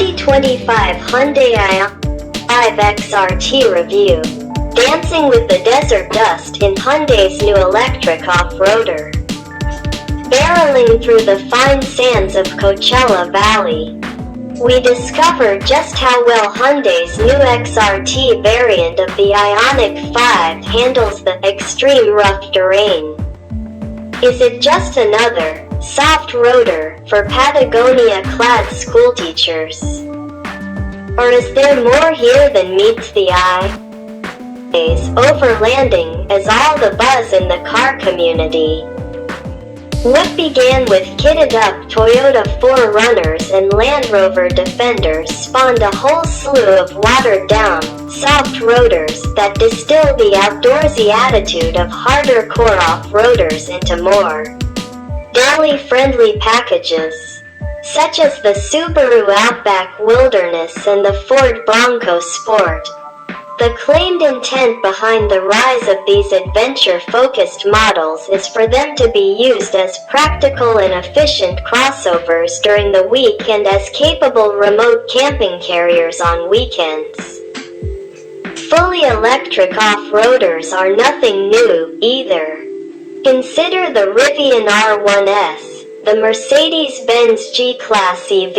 2025 Hyundai Ioniq 5 XRT review. Dancing with the desert dust in Hyundai's new electric off-roader. Barreling through the fine sands of Coachella Valley, we discover just how well Hyundai's new XRT variant of the Ioniq 5 handles the extreme rough terrain. Is it just another soft roader for Patagonia-clad schoolteachers? Or is there more here than meets the eye? Overlanding is all the buzz in the car community. What began with kitted-up Toyota 4Runners and Land Rover Defenders spawned a whole slew of watered-down, soft rotors that distill the outdoorsy attitude of harder-core off-roaders into more daily-friendly packages, such as the Subaru Outback Wilderness and the Ford Bronco Sport. The claimed intent behind the rise of these adventure-focused models is for them to be used as practical and efficient crossovers during the week and as capable remote camping carriers on weekends. Fully electric off-roaders are nothing new, either. Consider the Rivian R1S, the Mercedes-Benz G-Class EV,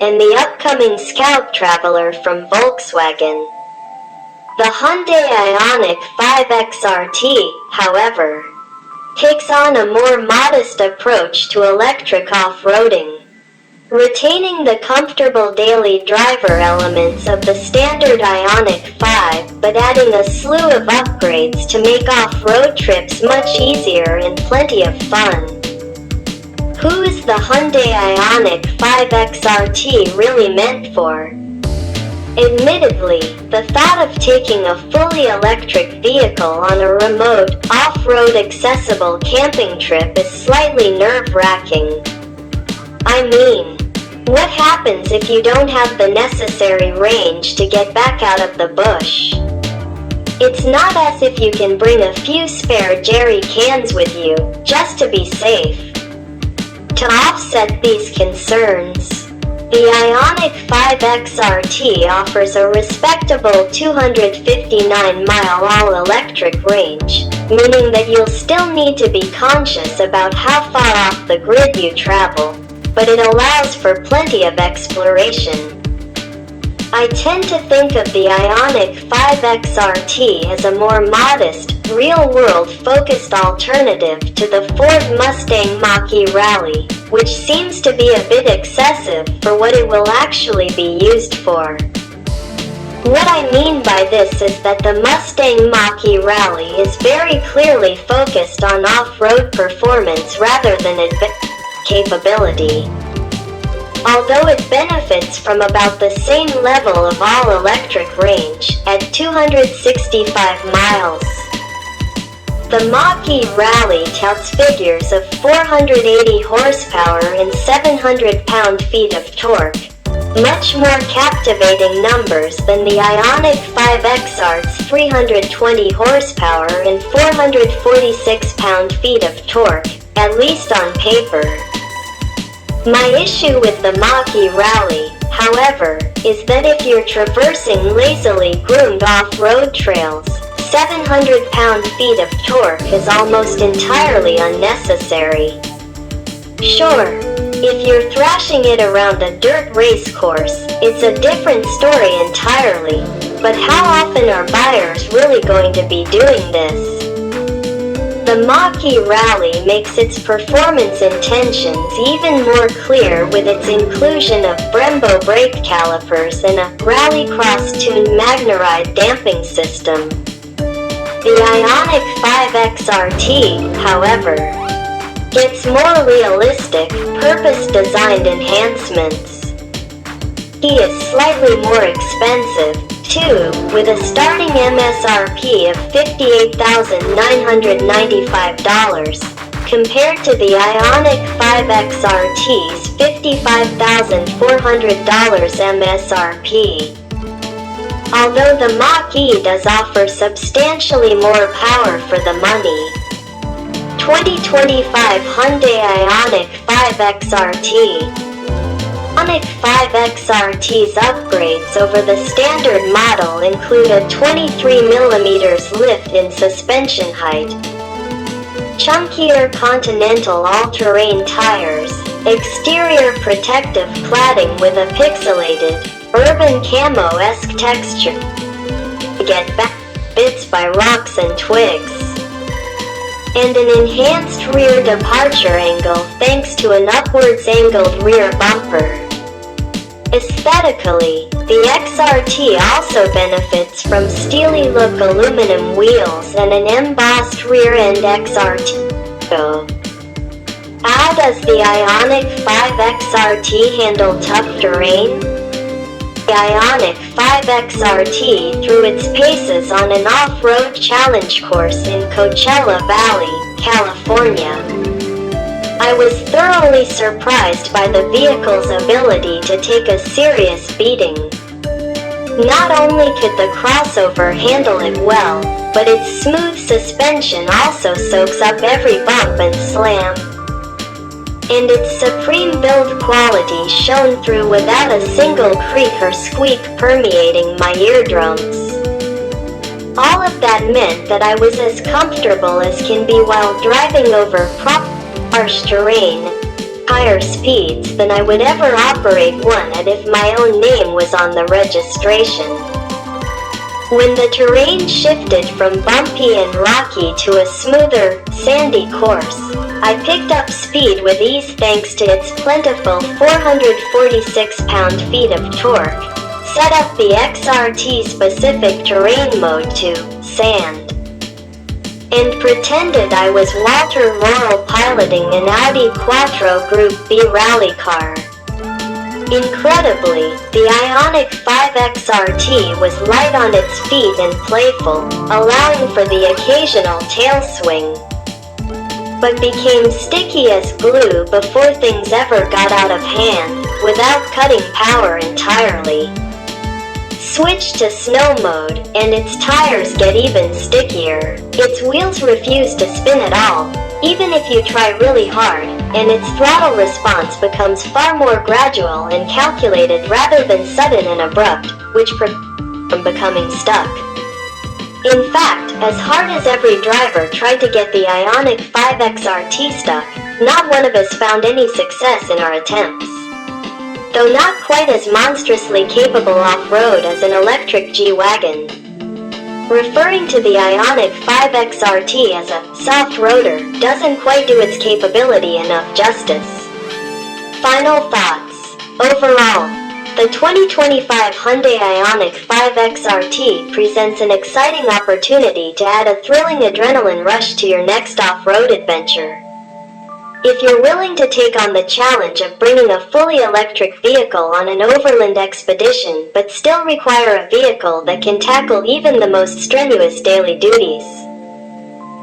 and the upcoming Scout Traveler from Volkswagen. The Hyundai Ioniq 5 XRT, however, takes on a more modest approach to electric off-roading, retaining the comfortable daily driver elements of the standard Ioniq 5 but adding a slew of upgrades to make off-road trips much easier and plenty of fun. Who is the Hyundai Ioniq 5 XRT really meant for? Admittedly, the thought of taking a fully electric vehicle on a remote, off-road accessible camping trip is slightly nerve-wracking. I mean, what happens if you don't have the necessary range to get back out of the bush? It's not as if you can bring a few spare jerry cans with you, just to be safe. To offset these concerns, the Ioniq 5 XRT offers a respectable 259-mile all-electric range, meaning that you'll still need to be conscious about how far off the grid you travel, but it allows for plenty of exploration. I tend to think of the Ioniq 5 XRT as a more modest, real-world focused alternative to the Ford Mustang Mach-E Rally, which seems to be a bit excessive for what it will actually be used for. What I mean by this is that the Mustang Mach-E Rally is very clearly focused on off-road performance rather than capability. Although it benefits from about the same level of all-electric range, at 265 miles. The Mach-E Rally touts figures of 480 horsepower and 700 pound-feet of torque, much more captivating numbers than the Ioniq 5 XRT's 320 horsepower and 446 pound-feet of torque, at least on paper. My issue with the Mach-E Rally, however, is that if you're traversing lazily groomed off-road trails, 700 pound-feet of torque is almost entirely unnecessary. Sure, if you're thrashing it around a dirt race course, it's a different story entirely, but how often are buyers really going to be doing this? The Mach-E Rally makes its performance intentions even more clear with its inclusion of Brembo brake calipers and a rallycross-tuned Magnaride damping system. The Ioniq 5 XRT, however, gets more realistic, purpose-designed enhancements. He is slightly more expensive, too, with a starting MSRP of $58,995, compared to the Ioniq 5 XRT's $55,400 MSRP. Although the Mach-E does offer substantially more power for the money, 2025 Hyundai Ioniq 5 XRT Ioniq 5 XRT's upgrades over the standard model include a 23mm lift in suspension height, chunkier Continental all-terrain tires, exterior protective cladding with a pixelated, urban camo-esque texture, get back bits by rocks and twigs, and an enhanced rear departure angle thanks to an upwards angled rear bumper. Aesthetically, the XRT also benefits from steely look aluminum wheels and an embossed rear end XRT. How does the Ioniq 5 XRT handle tough terrain? The Ioniq 5 XRT threw its paces on an off-road challenge course in Coachella Valley, California. I was thoroughly surprised by the vehicle's ability to take a serious beating. Not only could the crossover handle it well, but its smooth suspension also soaks up every bump and slam. And its supreme build quality shone through without a single creak or squeak permeating my eardrums. All of that meant that I was as comfortable as can be while driving over harsh terrain, higher speeds than I would ever operate one at if my own name was on the registration. When the terrain shifted from bumpy and rocky to a smoother, sandy course, I picked up speed with ease thanks to its plentiful 446 pound-feet of torque, set up the XRT-specific terrain mode to sand, and pretended I was Walter Laurel piloting an Audi Quattro Group B rally car. Incredibly, the Ioniq 5 XRT was light on its feet and playful, allowing for the occasional tail swing, but became sticky as glue before things ever got out of hand, without cutting power entirely. Switch to snow mode, and its tires get even stickier. Its wheels refuse to spin at all, even if you try really hard, and its throttle response becomes far more gradual and calculated rather than sudden and abrupt, which prevents from becoming stuck. In fact, as hard as every driver tried to get the Ioniq 5 XRT stuck, not one of us found any success in our attempts. Though not quite as monstrously capable off-road as an electric G-Wagon. Referring to the Ioniq 5 XRT as a soft roader doesn't quite do its capability enough justice. Final thoughts. Overall, the 2025 Hyundai Ioniq 5 XRT presents an exciting opportunity to add a thrilling adrenaline rush to your next off-road adventure. If you're willing to take on the challenge of bringing a fully electric vehicle on an overland expedition but still require a vehicle that can tackle even the most strenuous daily duties,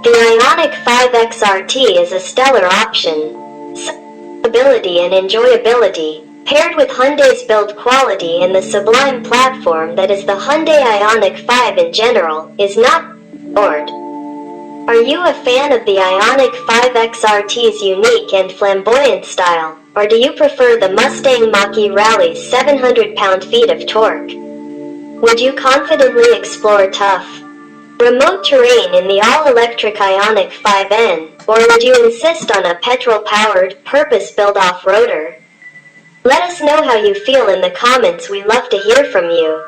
the Ioniq 5 XRT is a stellar option. Ability and enjoyability, paired with Hyundai's build quality and the sublime platform that is the Hyundai Ioniq 5 in general, is not ignored. Are you a fan of the Ioniq 5 XRT's unique and flamboyant style, or do you prefer the Mustang Mach-E Rally's 700 pound-feet of torque? Would you confidently explore tough, remote terrain in the all-electric Ioniq 5N, or would you insist on a petrol-powered, purpose-built off-roader? Let us know how you feel in the comments. We love to hear from you.